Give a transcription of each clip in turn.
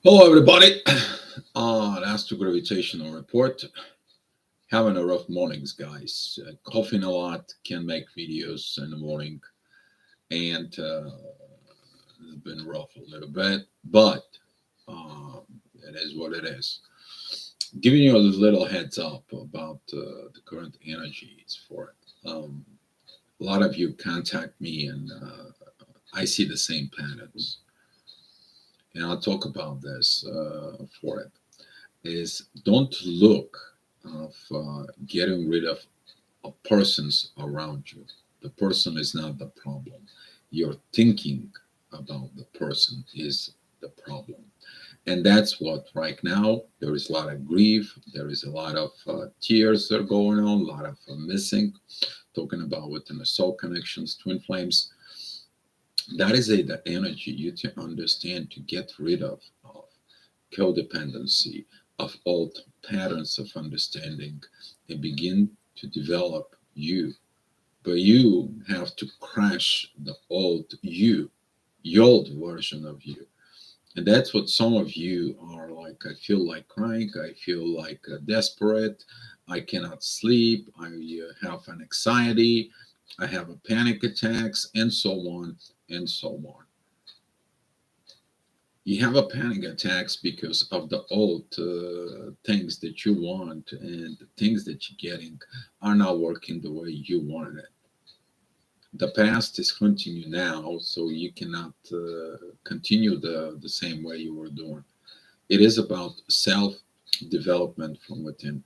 Hello, everybody. That's the gravitational report. Having a rough mornings, guys. Coughing a lot. Can make videos in the morning, and it's been rough a little bit, but um, it is what it is. Giving you a little heads up about the current energies for it. A lot of you contact me, and I see the same patterns, and I'll talk about this for it. Is don't look of getting rid of persons around you. The person is not the problem. Your thinking about the person is the problem. And that's what right now there is a lot of grief. There is a lot of tears that are going on, a lot of missing. Talking about within the soul connections, twin flames. That is the energy you to understand to get rid of codependency, of old patterns of understanding, and begin to develop you. But you have to crash the old you, the old version of you. And that's what some of you are like. I feel like crying. I feel like desperate. I cannot sleep. I have an anxiety. I have a panic attacks, and so on and so on. You have a panic attacks because of the old things that you want, and the things that you're getting are not working the way you wanted it. The past is continue now, so you cannot continue the same way you were doing. It is about self development from within.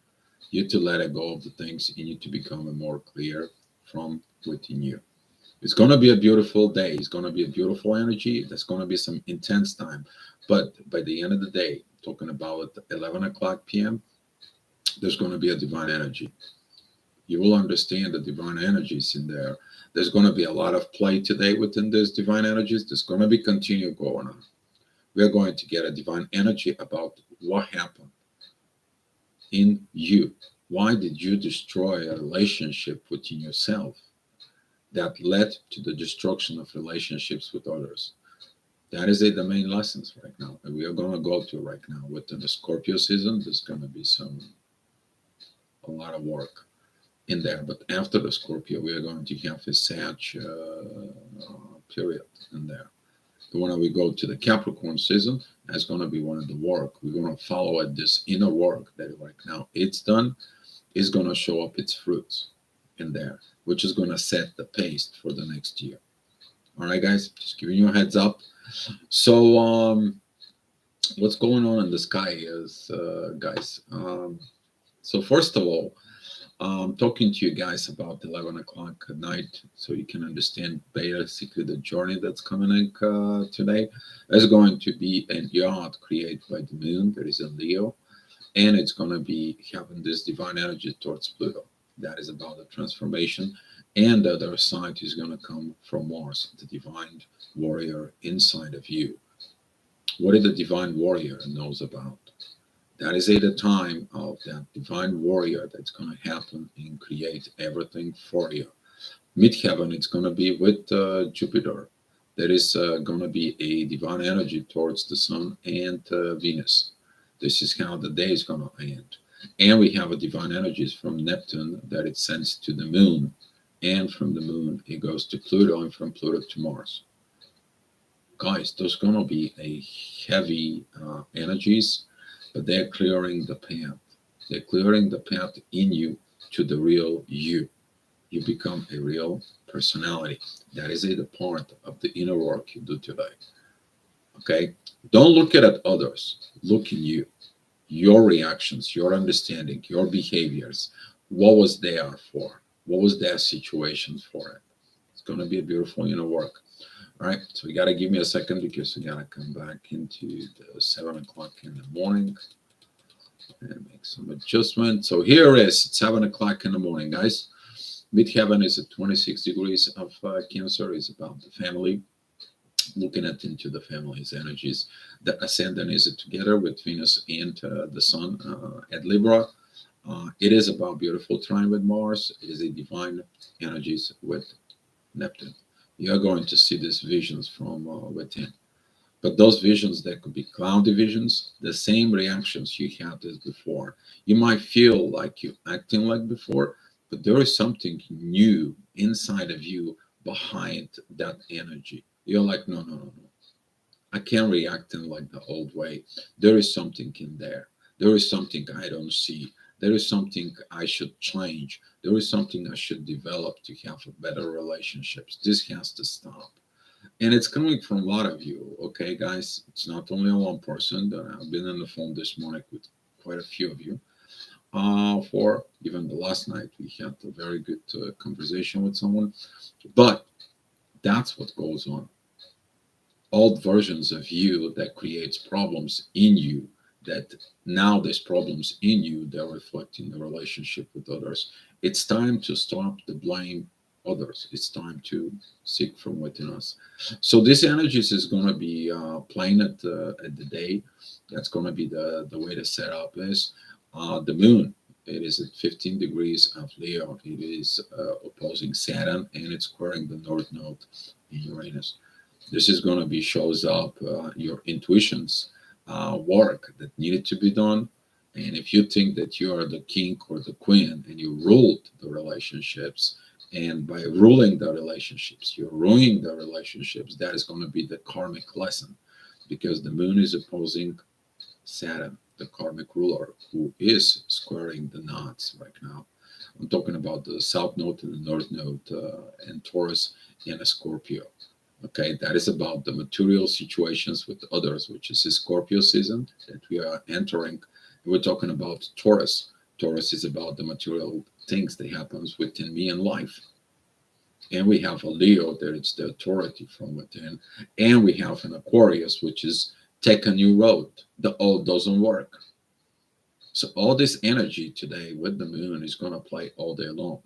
You to let it go of the things you need to become more clear from within you. It's going to be a beautiful day. It's going to be a beautiful energy. There's going to be some intense time. But by the end of the day, talking about 11 o'clock p.m., there's going to be a divine energy. You will understand the divine energies in there. There's going to be a lot of play today within those divine energies. There's going to be continue going on. We're going to get a divine energy about what happened in you. Why did you destroy a relationship within yourself that led to the destruction of relationships with others? That is the main lessons right now. And we are going to go to right now within the Scorpio season. There's going to be a lot of work in there. But after the Scorpio, we are going to have a Sag period in there. But when we go to the Capricorn season, that's going to be one of the work. We're going to follow at this inner work that right now it's done is going to show up its fruits in there, which is going to set the pace for the next year. All right, guys, just giving you a heads up. So, what's going on in the sky is, guys. So first of all, talking to you guys about 11 o'clock at night so you can understand basically the journey that's coming in today. There's going to be a yacht created by the moon that is in Leo, and it's going to be having this divine energy towards Pluto. That is about the transformation. And the other side is going to come from Mars, the divine warrior inside of you. What is the divine warrior knows about? That is at the time of that divine warrior that's going to happen and create everything for you. Midheaven, it's going to be with Jupiter. There is going to be a divine energy towards the Sun and Venus. This is how the day is going to end. And we have a divine energies from Neptune that it sends to the Moon. And from the Moon, it goes to Pluto, and from Pluto to Mars. Guys, there's going to be a heavy energies, but they're clearing the path. They're clearing the path in you to the real you. You become a real personality. That is the part of the inner work you do today. Okay? Don't look at others. Look in you. Your reactions, your understanding, your behaviors. What was there for? What was their situations for it? It's going to be a beautiful inner work. All right, so you got to give me a second because we got to come back into the 7 o'clock in the morning and make some adjustment. So here is 7 o'clock in the morning, guys. Midheaven is at 26 degrees of Cancer. Is about the family, looking at into the family's energies. The ascendant is together with Venus and the Sun at Libra. It is about beautiful trine with Mars. It is a divine energies with Neptune. You are going to see these visions from within. But those visions that could be cloudy visions, the same reactions you had as before. You might feel like you're acting like before, but there is something new inside of you behind that energy. You're like, no, no, no, no. I can't react in like the old way. There is something in there. There is something I don't see. There is something I should change. There is something I should develop to have a better relationships. This has to stop. And it's coming from a lot of you, okay, guys? It's not only one person. That I've been on the phone this morning with quite a few of you. For even the last night, we had a very good conversation with someone. But that's what goes on. Old versions of you that creates problems in you, that now there's problems in you that reflect in the relationship with others. It's time to stop the blame others. It's time to seek from within us. So this energies is going to be playing at the day. That's going to be the way the setup is. The moon, it is at 15 degrees of Leo. It is opposing Saturn, and it's squaring the north node in Uranus. This is going to be shows up your intuitions work that needed to be done. And if you think that you are the king or the queen and you ruled the relationships, and by ruling the relationships you're ruining the relationships, that is going to be the karmic lesson, because the moon is opposing Saturn, the karmic ruler, who is squaring the knots right now. I'm talking about the south node and the north node, and Taurus and a Scorpio. Okay, that is about the material situations with others, which is the Scorpio season that we are entering. We're talking about Taurus. Taurus is about the material things that happens within me in life. And we have a Leo that it's the authority from within. And we have an Aquarius, which is take a new road. The old doesn't work. So all this energy today with the moon is going to play all day long.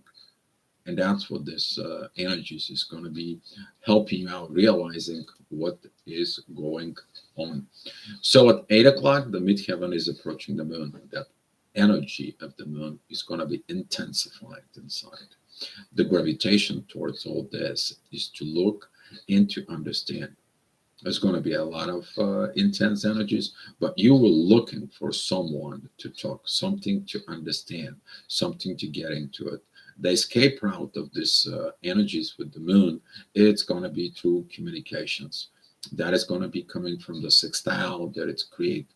And that's what this energies is going to be helping you out realizing what is going on. So at 8 o'clock, the midheaven is approaching the moon. That energy of the moon is going to be intensified inside. The gravitation towards all this is to look and to understand. There's going to be a lot of intense energies, but you were looking for someone to talk, something to understand, something to get into it. The escape route of this energies with the moon, it's going to be through communications. That is going to be coming from the sextile that it's created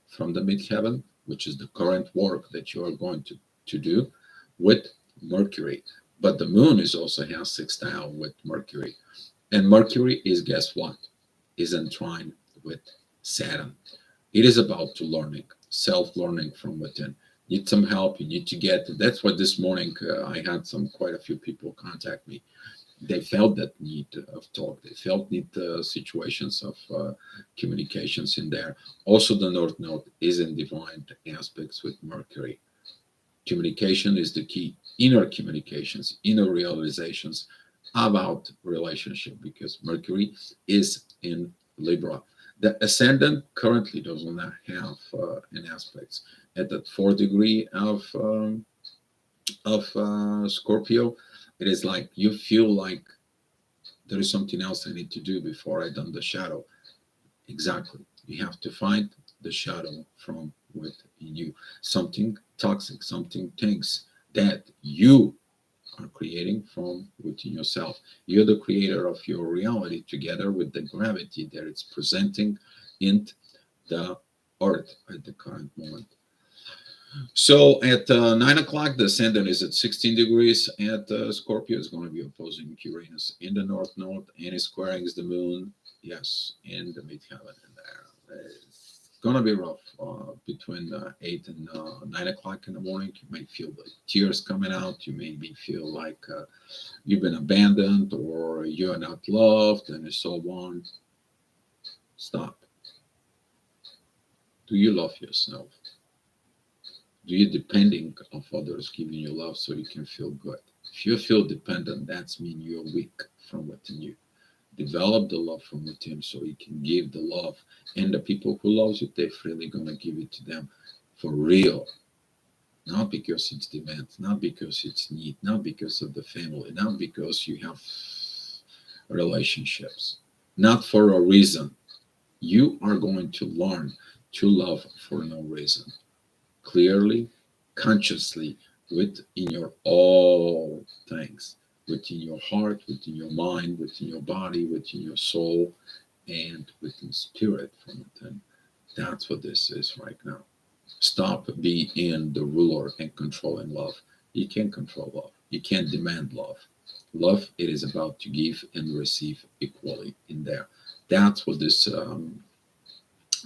from the midheaven, which is the current work that you are going to do with Mercury. But the moon is also has sextile with Mercury. And Mercury is, guess what? Is entwined with Saturn. It is about to learning, self-learning from within. Need some help, you need to get. That's what this morning I had quite a few people contact me. They felt that need of talk. They felt need situations of communications in there. Also, the North Node is in divine aspects with Mercury. Communication is the key. Inner communications, inner realizations about relationship, because Mercury is in Libra. The ascendant currently does not have an aspects at that 4 degree of Scorpio. It is like you feel like there is something else I need to do before I done the shadow. Exactly. You have to find the shadow from within you. Something toxic, something things that you are creating from within yourself. You're the creator of your reality together with the gravity that it's presenting in the earth at the current moment. So at 9 o'clock, the ascendant is at 16 degrees. At Scorpio is going to be opposing Uranus in the north node, and is squaring is the moon. Yes, in the midheaven in there. It's going to be rough between 8 and 9 o'clock in the morning. You may feel the tears coming out. You maybe feel like you've been abandoned or you're not loved and so on. Stop. Do you love yourself? Do you depending of others giving you love so you can feel good? If you feel dependent, that's mean you're weak from within you. Develop the love from within so you can give the love. And the people who loves you, they're freely gonna give it to them for real. Not because it's demand, not because it's need, not because of the family, not because you have relationships, not for a reason. You are going to learn to love for no reason, clearly, consciously, within your all things, within your heart, within your mind, within your body, within your soul, and within spirit from within. That's what this is right now. Stop being in the ruler and controlling love. You can't control love. You can't demand love. Love, it is about to give and receive equally in there. That's what this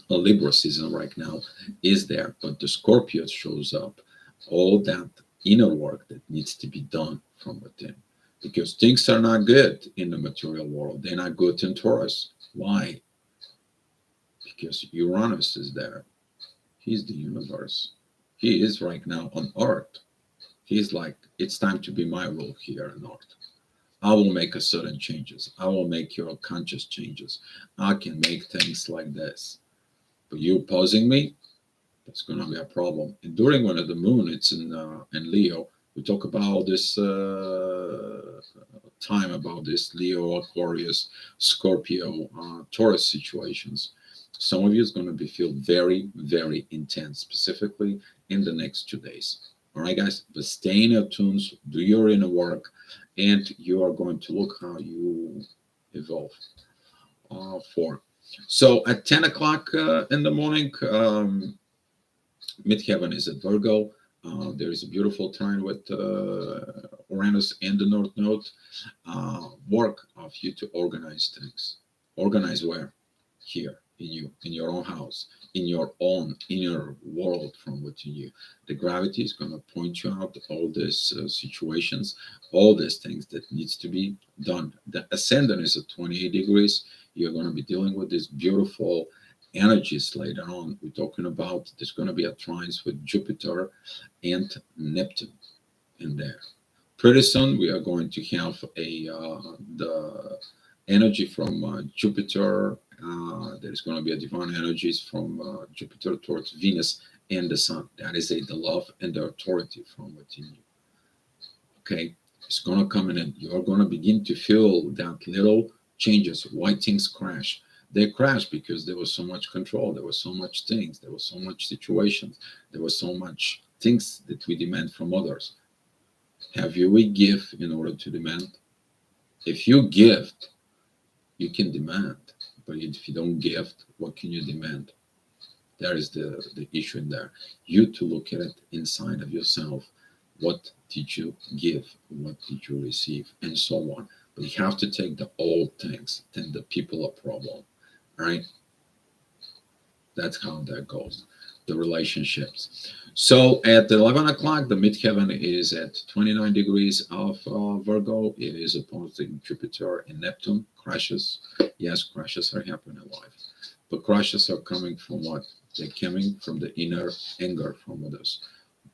Libra season right now is there. But the Scorpio shows up. All that inner work that needs to be done from within. Because things are not good in the material world. They're not good in Taurus. Why? Because Uranus is there. He's the universe. He is right now on Earth. He's like, it's time to be my rule here on Earth. I will make a certain changes. I will make your conscious changes. I can make things like this. But you opposing me, that's going to be a problem. And during one of the moon, it's in Leo. We talk about this time about this Leo, Aquarius, Scorpio, Taurus situations. Some of you is going to be feel very, very intense, specifically in the next 2 days. All right, guys, but stay in your tunes, do your inner work, and you are going to look how you evolve. For so at 10 o'clock in the morning, midheaven is at Virgo. There is a beautiful trine with Uranus and the North Node. Work of you to organize things. Organize where? Here in you, in your own house, in your own inner world from within you. The gravity is going to point you out all these situations, all these things that needs to be done. The ascendant is at 28 degrees. You're going to be dealing with this beautiful energies later on. We're talking about there's going to be a trines with Jupiter and Neptune in there. Pretty soon we are going to have the energy from Jupiter. There's going to be a divine energies from Jupiter towards Venus and the Sun. That is the love and the authority from within you. Okay, it's going to come in and you're going to begin to feel that little changes. Why things crash? They crashed because there was so much control. There was so much things. There was so much situations. There was so much things that we demand from others. Have you we give in order to demand? If you give, you can demand. But if you don't give, what can you demand? There is the issue in there. You to look at it inside of yourself. What did you give? What did you receive? And so on. But you have to take the old things, then the people a problem. Right? That's how that goes. The relationships. So at 11 o'clock, the midheaven is at 29 degrees of Virgo. It is opposing Jupiter and Neptune. Crashes. Yes, crashes are happening in life. But crashes are coming from what? They're coming from the inner anger from others.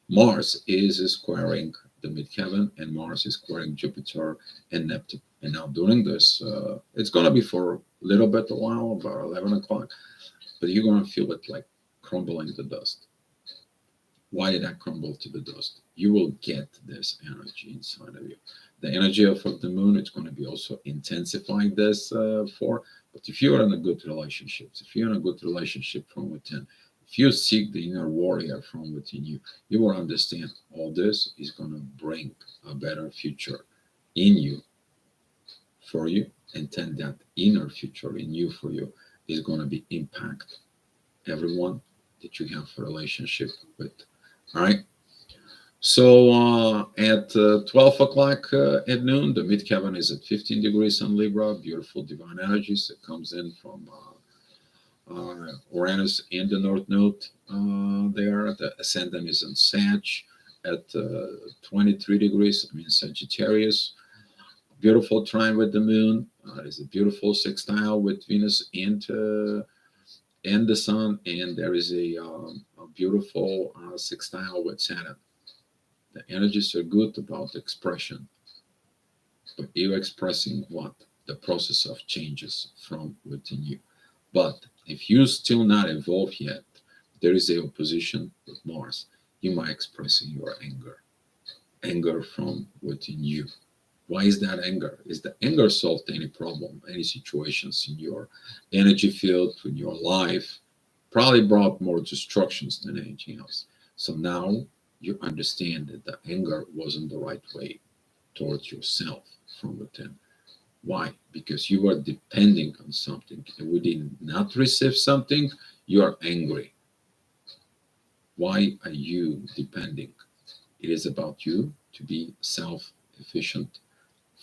Mars is squaring the midheaven, and Mars is squaring Jupiter and Neptune. And now during this, it's going to be for a little bit a while, about 11 o'clock, but you're going to feel it like crumbling to dust. Why did that crumble to the dust? You will get this energy inside of you. The energy of the moon, it's going to be also intensifying this but if you're in a good relationships, if you're in a good relationship from within, if you seek the inner warrior from within you, you will understand all this is going to bring a better future in you for you, and then that inner future in you for you is going to be impact everyone that you have a relationship with. All right. So at 12 o'clock at noon, the midheaven is at 15 degrees on Libra. Beautiful divine energies that comes in from Uranus and the North Node there. The ascendant is in Sag at 23 degrees. I mean Sagittarius. Beautiful trine with the moon. There's a beautiful sextile with Venus and the Sun, and there is a beautiful sextile with Saturn. The energies are good about expression, but you're expressing what? The process of changes from within you. But if you still not evolved yet, there is a opposition with Mars. You might expressing your anger from within you. Why is that anger? Is the anger solved any problem, any situations in your energy field, in your life? Probably brought more destructions than anything else. So now you understand that the anger wasn't the right way towards yourself from within. Why? Because you are depending on something. And we did not receive something, you are angry. Why are you depending? It is about you to be self efficient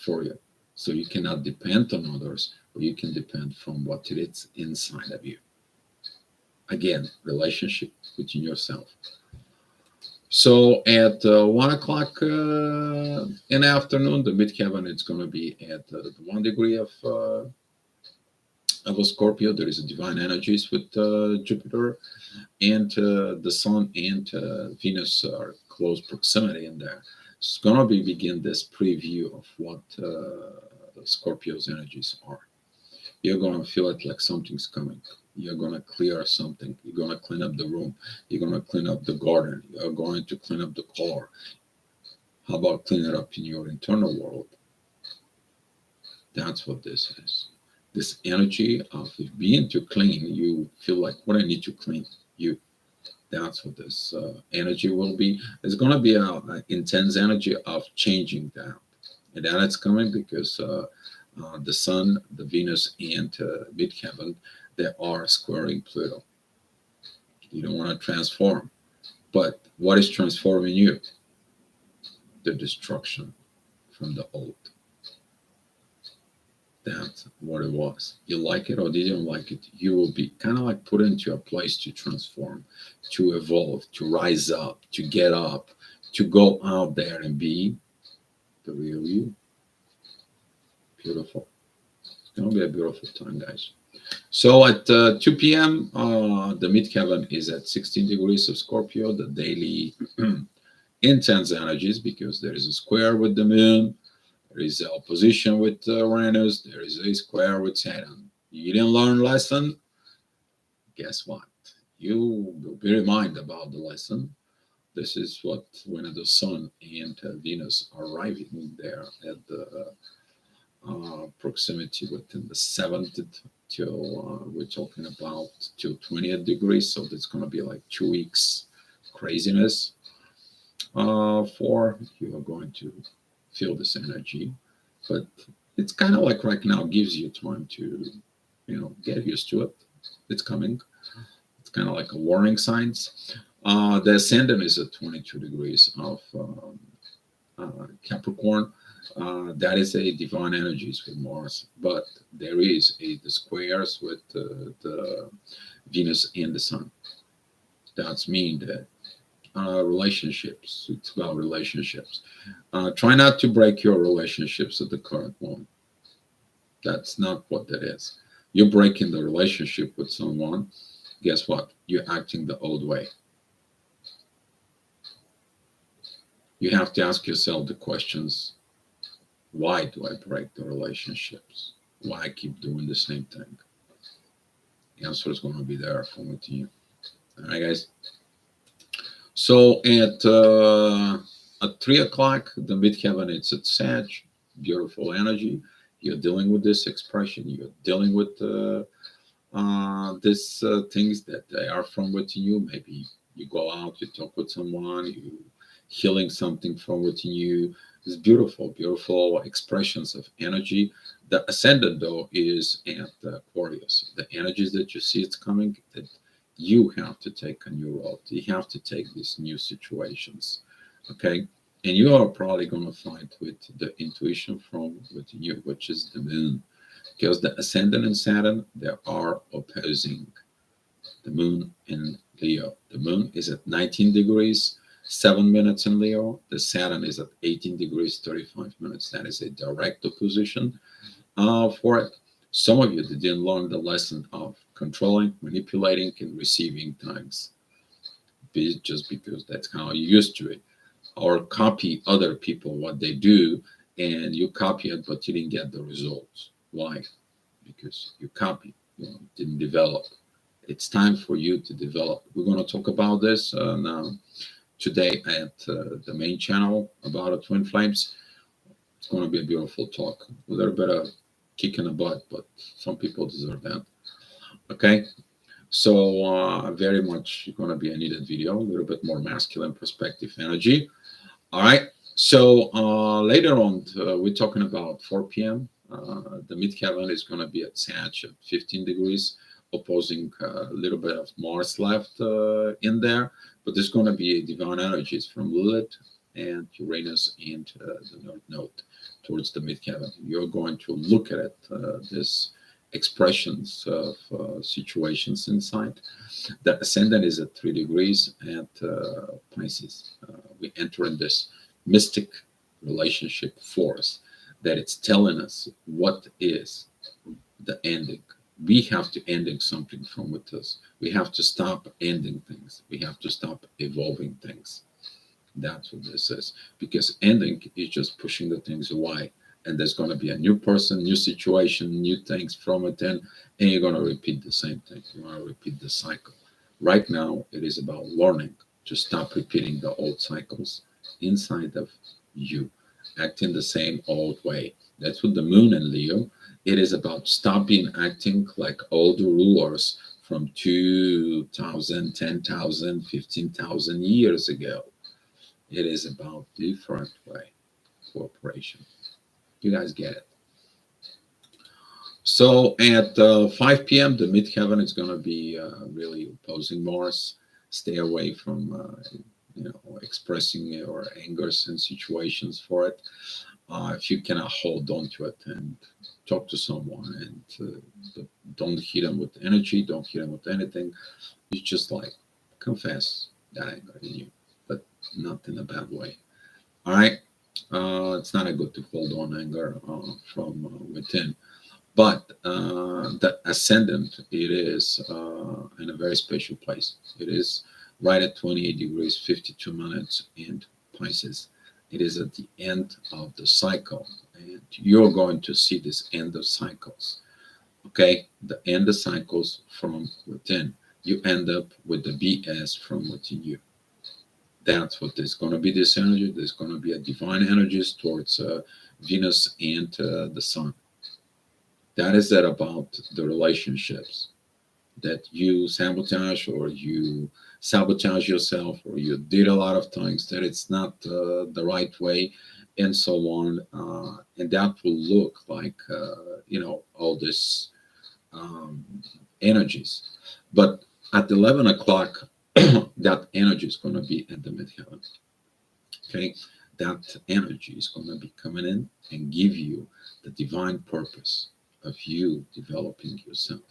for you. So you cannot depend on others, but you can depend from what it is inside of you. Again, relationship within yourself. So at 1 o'clock in the afternoon, the midheaven is going to be at 1 degree of a Scorpio. There is a divine energies with Jupiter and the Sun and Venus are close proximity in there. It's going to be begin this preview of what Scorpio's energies are. You're going to feel it like something's coming. You're going to clear something. You're going to clean up the room. You're going to clean up the garden. You're going to clean up the car. How about clean it up in your internal world? That's what this is. This energy of being too clean, you feel like, what I need to clean? You. That's what this energy will be. It's going to be an intense energy of changing that. And that it's coming because the Sun, the Venus, and midheaven, they are squaring Pluto. You don't want to transform. But what is transforming you? The destruction from the old. That's what it was. You like it or didn't like it, you will be kind of like put into a place to transform, to evolve, to rise up, to get up, to go out there and be the real you. Beautiful. It's going to be a beautiful time, guys. So at 2 p.m., the midheaven is at 16 degrees of Scorpio, the daily intense energies, because there is a square with the moon. There is an opposition with Uranus. There is a square with Saturn. You didn't learn lesson? Guess what? You will be reminded about the lesson. This is what when the Sun and Venus are arriving there at the proximity within the 7th till we're talking about till 20th degrees. So that's going to be like 2 weeks craziness. For you are going to feel this energy, but it's kind of like right now gives you time to get used to it. It's coming. It's kind of like a warning signs. The ascendant is at 22 degrees of Capricorn. That is a divine energies with Mars, but there is the squares with the Venus and the Sun. That's mean that relationships. It's about relationships. Try not to break your relationships at the current moment. That's not what that is. You're breaking the relationship with someone. Guess what? You're acting the old way. You have to ask yourself the questions. Why do I break the relationships? Why I keep doing the same thing? The answer is going to be there from within you. All right, guys. So at 3 o'clock, the midheaven it's at Sag, beautiful energy. You're dealing with this expression. You're dealing with these things that they are from within you. Maybe you go out, you talk with someone, you healing something from within you. It's beautiful, beautiful expressions of energy. The ascendant, though, is at Aquarius. The energies that you see it's coming, that you have to take a new road. You have to take these new situations, okay? And you are probably going to fight with the intuition from within you, which is the moon. Because the ascendant and Saturn, they are opposing the moon in Leo. The moon is at 19 degrees, 7 minutes in Leo. The Saturn is at 18 degrees, 35 minutes. That is a direct opposition for it. Some of you didn't learn the lesson of controlling, manipulating, and receiving times. Just because that's how you used to it. Or copy other people, what they do, and you copy it, but you didn't get the results. Why? Because you copy, didn't develop. It's time for you to develop. We're going to talk about this now today at the main channel about twin flames. It's going to be a beautiful talk. A little bit of kick in the butt, but some people deserve that. Okay. So very much going to be a needed video, a little bit more masculine perspective energy. All right. So later on, we're talking about 4 p.m. The midheaven is going to be at Sag at 15 degrees, opposing a little bit of Mars left in there. But there's going to be divine energies from Lilith and Uranus and the North Node towards the midheaven. You're going to look at it, this expressions of situations inside. The ascendant is at 3 degrees at Pisces. We enter in this mystic relationship force that it's telling us what is the ending. We have to ending something from with us. We have to stop ending things. We have to stop evolving things. That's what this is. Because ending is just pushing the things away. And there's going to be a new person, new situation, new things from it, and you're going to repeat the same thing. You're going to repeat the cycle. Right now, it is about learning to stop repeating the old cycles inside of you, acting the same old way. That's what the moon in Leo. It is about stopping acting like old rulers from 2,000, 10,000, 15,000 years ago. It is about different way cooperation. You guys get it. So at 5 p.m., the midheaven is going to be really opposing Mars. Stay away from expressing your angers and situations for it. If you cannot hold on to it and talk to someone and don't hit them with energy, don't hit them with anything. You just like confess that anger in you, but not in a bad way. All right. It's not a good to hold on anger from within. But the ascendant, it is in a very special place. It is right at 28 degrees, 52 minutes in Pisces. It is at the end of the cycle. And you're going to see this end of cycles. Okay? The end of cycles from within. You end up with the BS from within you. That's what there's going to be this energy. There's going to be a divine energies towards Venus and the Sun. That is that about the relationships that you sabotage or you sabotage yourself or you did a lot of things that it's not the right way and so on. And that will look like, all this energies. But at 11 o'clock, that energy is going to be in the midheaven. Okay, that energy is going to be coming in and give you the divine purpose of you developing yourself.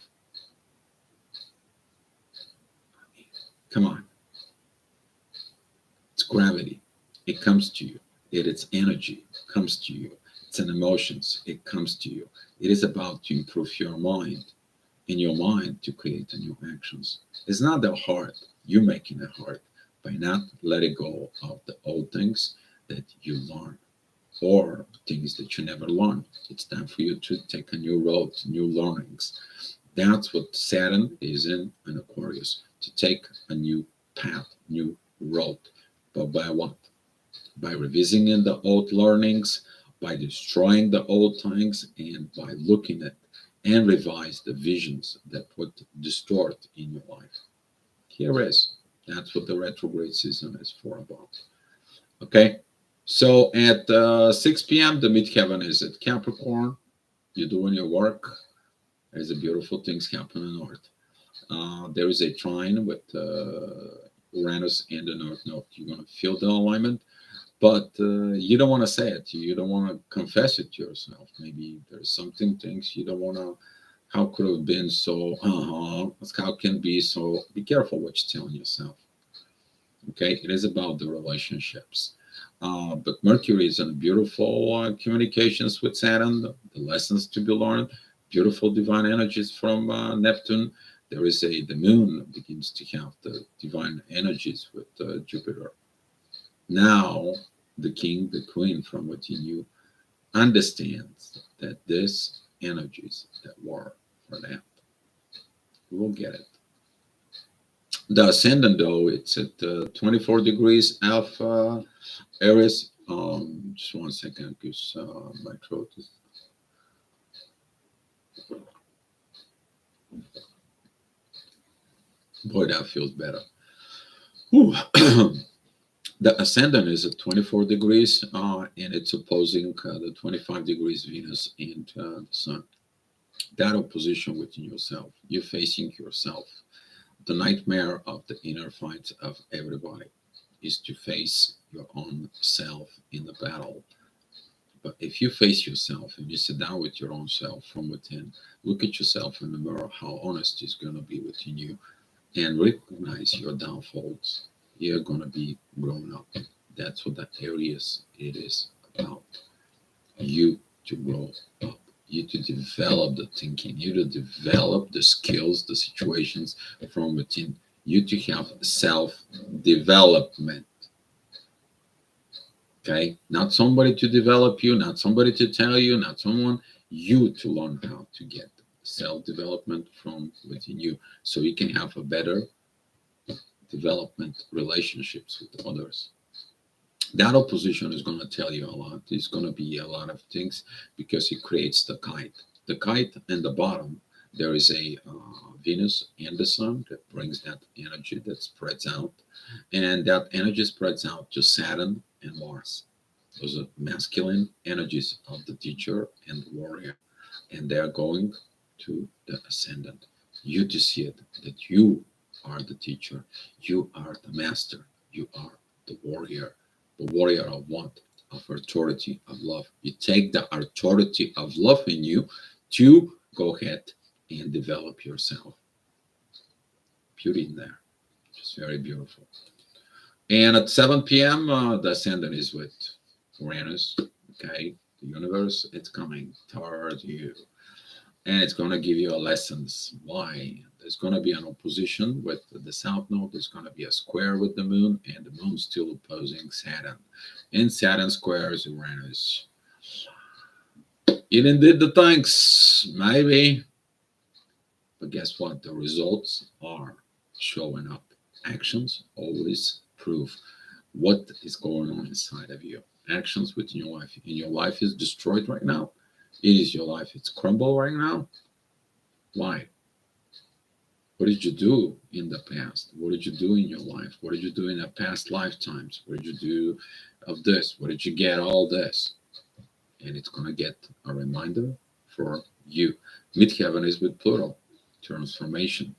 Come on, it's gravity. It comes to you. It's energy. It comes to you. It's an emotions. It comes to you. It is about to improve your mind. In your mind to create new actions. It's not that hard. You're making it hard by not letting go of the old things that you learn or things that you never learned. It's time for you to take a new road, new learnings. That's what Saturn is in an Aquarius, to take a new path, new road. But by what? By revisiting the old learnings, by destroying the old things, and by looking at and revise the visions that would distort in your life. Here is. That's what the retrograde season is for about. Okay. So at 6 p.m., the midheaven is at Capricorn. You're doing your work. There's a beautiful things happening north. There is a trine with Uranus and the North Node. You're going to feel the alignment, but you don't want to say it. You don't want to confess it to yourself. Maybe there's things you don't want to. How could it have been so? How can it be so? Be careful what you're telling yourself. Okay, it is about the relationships. But Mercury is in beautiful communications with Saturn, the lessons to be learned, beautiful divine energies from Neptune. There is the moon begins to have the divine energies with Jupiter. Now, the king, the queen from within you understands that this energies that were for that. We will get it. The ascendant, though, it's at 24 degrees Alpha Aries, Just 1 second, because my throat is. Boy, that feels better. Whew. The ascendant is at 24 degrees, and it's opposing the 25 degrees Venus and the Sun. That opposition within yourself, you're facing yourself. The nightmare of the inner fight of everybody is to face your own self in the battle. But if you face yourself and you sit down with your own self from within, look at yourself in the mirror, how honest is going to be within you, and recognize your downfalls, you're going to be grown up. That's what that areas it is about. You to grow up, you to develop the thinking, you to develop the skills, the situations from within, you to have self development. Okay, not somebody to develop you, not somebody to tell you, not someone, you to learn how to get self development from within you so you can have a better development relationships with others. That opposition is going to tell you a lot. It's going to be a lot of things because it creates the kite. The kite in the bottom, there is a Venus and the Sun that brings that energy that spreads out, and that energy spreads out to Saturn and Mars. Those are masculine energies of the teacher and the warrior, and they are going to the ascendant. You to see it that you are the teacher, you are the master, you are the warrior. The warrior of what? Of authority, of love. You take the authority of love in you to go ahead and develop yourself. Beauty in there. It's very beautiful. And at 7 p.m., the ascendant is with Uranus. Okay, the universe, it's coming towards you. And it's going to give you a lessons. Why? There's going to be an opposition with the south node. There's going to be a square with the moon, and the moon's still opposing Saturn. And Saturn squares Uranus. It did the things, maybe. But guess what? The results are showing up. Actions always prove what is going on inside of you. Actions within your life. And your life is destroyed right now. It is your life. It's crumbled right now. Why? What did you do in the past? What did you do in your life? What did you do in the past lifetimes? What did you do of this? What did you get all this? And it's going to get a reminder for you. Midheaven is with Pluto, transformation.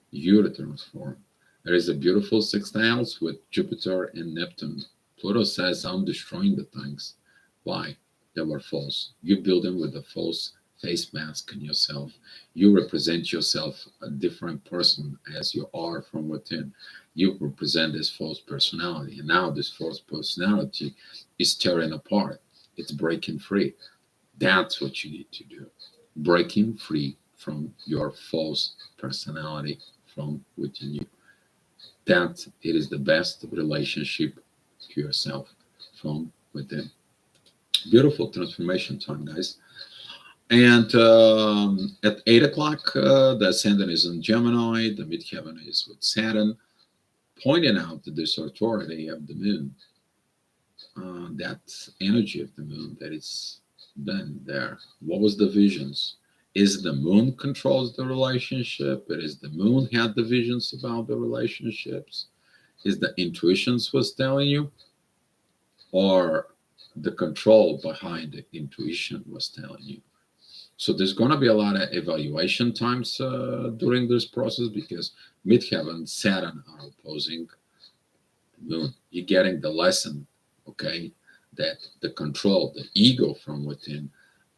You to transform. There is a beautiful sextiles with Jupiter and Neptune. Pluto says, I'm destroying the things. Why? They were false. You build them with a false face mask in yourself. You represent yourself a different person as you are from within. You represent this false personality. And now this false personality is tearing apart. It's breaking free. That's what you need to do. Breaking free from your false personality from within you. That it is the best relationship to yourself from within. Beautiful transformation time, guys. And at 8 o'clock, the ascendant is in Gemini, the midheaven is with Saturn, pointing out the authority of the moon, that energy of the moon that is been there. What was the visions? Is the moon controls the relationship? It is the moon had the visions about the relationships? Is the intuitions was telling you? Or the control behind the intuition was telling you? So there's going to be a lot of evaluation times during this process because midheaven, Saturn are opposing the moon. You're getting the lesson, okay, that the control, the ego from within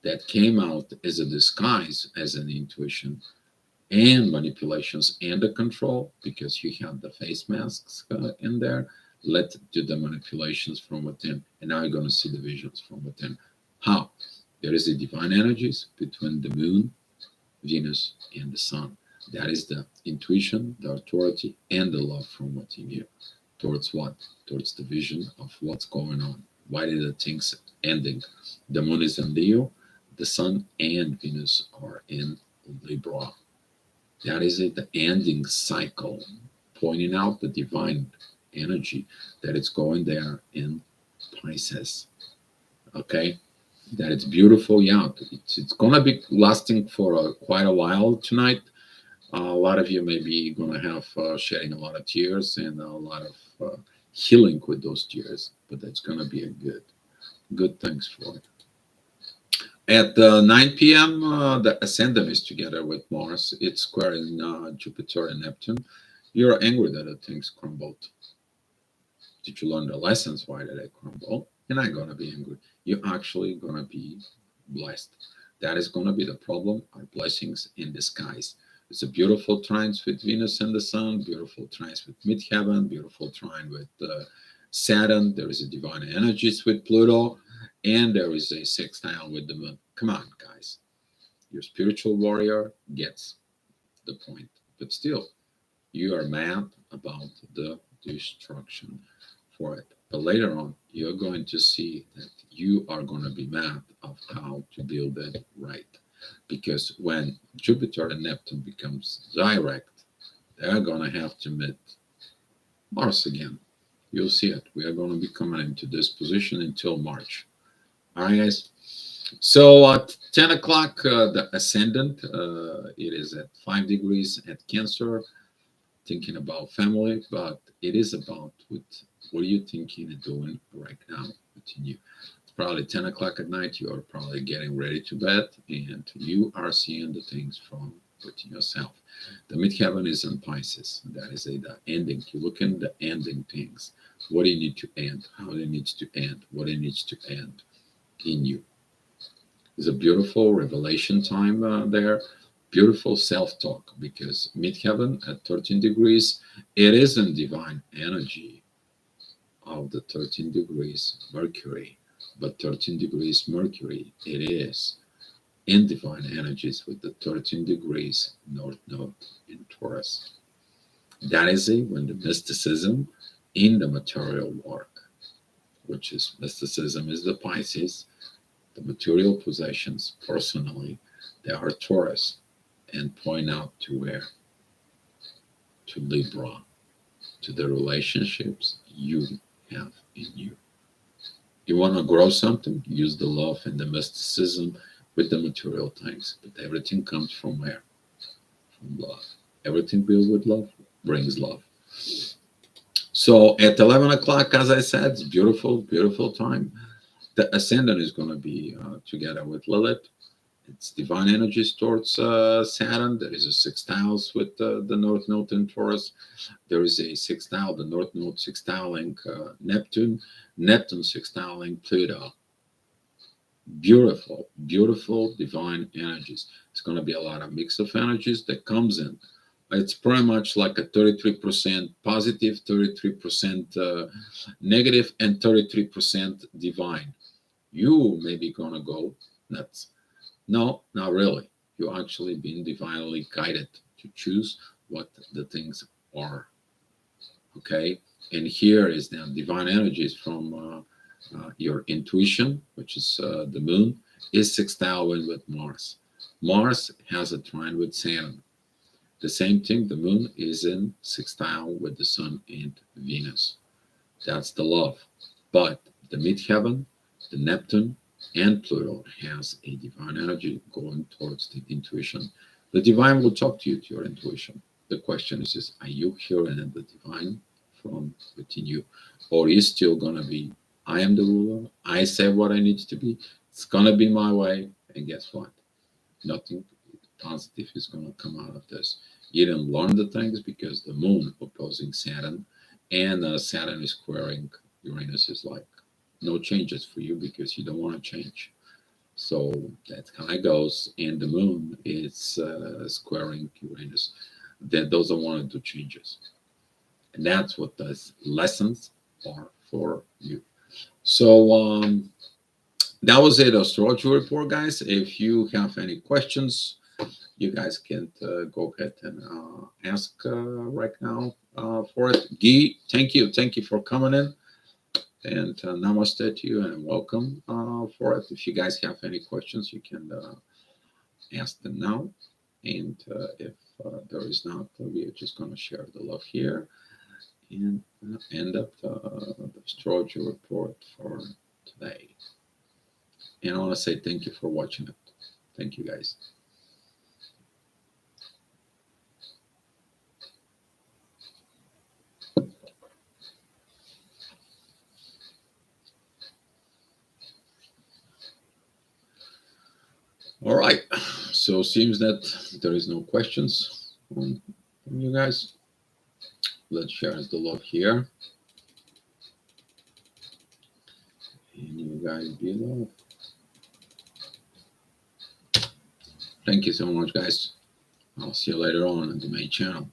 that came out as a disguise, as an intuition and manipulations and the control because you have the face masks in there. Let do the manipulations from within, and now you're going to see the visions from within. How? There is a divine energies between the moon, Venus, and the sun. That is the intuition, the authority, and the love from within you. Towards what? Towards the vision of what's going on. Why did the things ending? The moon is in Leo, the sun and Venus are in Libra. That is it, the ending cycle, pointing out the divine energy that is going there in Pisces. Okay, that it's beautiful. Yeah, it's gonna be lasting for quite a while tonight. A lot of you may be gonna have shedding a lot of tears and a lot of healing with those tears, but that's gonna be a good things for it. At 9 p.m., the ascendant is together with Mars. It's squaring Jupiter and Neptune. You're angry that the things crumbled. Did you learn the lessons? Why did they crumble? You're not going to be angry. You're actually going to be blessed. That is going to be the problem. Our blessings in disguise. It's a beautiful trine with Venus and the Sun, beautiful trine with Midheaven, beautiful trine with Saturn. There is a divine energies with Pluto, and there is a sextile with the Moon. Come on, guys. Your spiritual warrior gets the point. But still, you are mad about the destruction for it. But later on, you're going to see that you are going to be mad of how to build it right. Because when Jupiter and Neptune becomes direct, they're going to have to meet Mars again. You'll see it. We are going to be coming into this position until March. All right, guys. So at 10 o'clock, the ascendant, it is at 5 degrees at Cancer, thinking about family, but it is about what are you thinking and doing right now within you. It's probably 10 o'clock at night. You are probably getting ready to bed, and you are seeing the things from within yourself. The midheaven is in Pisces. That is the ending. You look at the ending things. What do you need to end? How it needs to end? What it needs to end in you. It's a beautiful revelation time there. Beautiful self-talk, because midheaven at 13 degrees, it isn't divine energy of the 13 degrees Mercury, but 13 degrees Mercury, it is in divine energies with the 13 degrees North Node in Taurus. That is it when the mysticism in the material work, which is mysticism is the Pisces, the material possessions personally, they are Taurus, and point out to where? To Libra, to the relationships you have in you. You want to grow something, use the love and the mysticism with the material things. But everything comes from where? From love. Everything built with love brings love. So at 11 o'clock, as I said, it's beautiful, beautiful time. The ascendant is going to be together with Lilith. It's divine energies towards Saturn. There is a sextiles with the North Node in Taurus. There is a sextile, the North Node sextiling Neptune, Neptune sextiling Pluto. Beautiful, beautiful divine energies. It's going to be a lot of mix of energies that comes in. It's pretty much like a 33% positive, 33% negative, and 33% divine. You may be going to go nuts. No, not really. You're actually being divinely guided to choose what the things are. Okay? And here is the divine energies from your intuition, which is the moon, is sextile with Mars. Mars has a trine with Saturn. The same thing, the moon is in sextile with the sun and Venus. That's the love. But the midheaven, the Neptune, and Pluto has a divine energy going towards the intuition. The divine will talk to you to your intuition. The question is are you hearing the divine from within you? Or is still going to be, I am the ruler, I say what I need to be, it's going to be my way, and guess what? Nothing positive is going to come out of this. You didn't learn the things because the moon opposing Saturn, and Saturn is squaring Uranus is like, no changes for you because you don't want to change. So that kind of goes. And the moon is squaring Uranus. That doesn't want to do changes. And that's what those lessons are for you. So that was it, Astrology Report, guys. If you have any questions, you guys can go ahead and ask right now for it. Guy, thank you. Thank you for coming in. And namaste to you and welcome for it. If you guys have any questions, you can ask them now. And if there is not, we are just going to share the love here. And end up the astrology report for today. And I want to say thank you for watching it. Thank you, guys. All right. So seems that there is no questions from you guys. Let's share the love here. And you guys be love. Thank you so much, guys. I'll see you later on the main channel.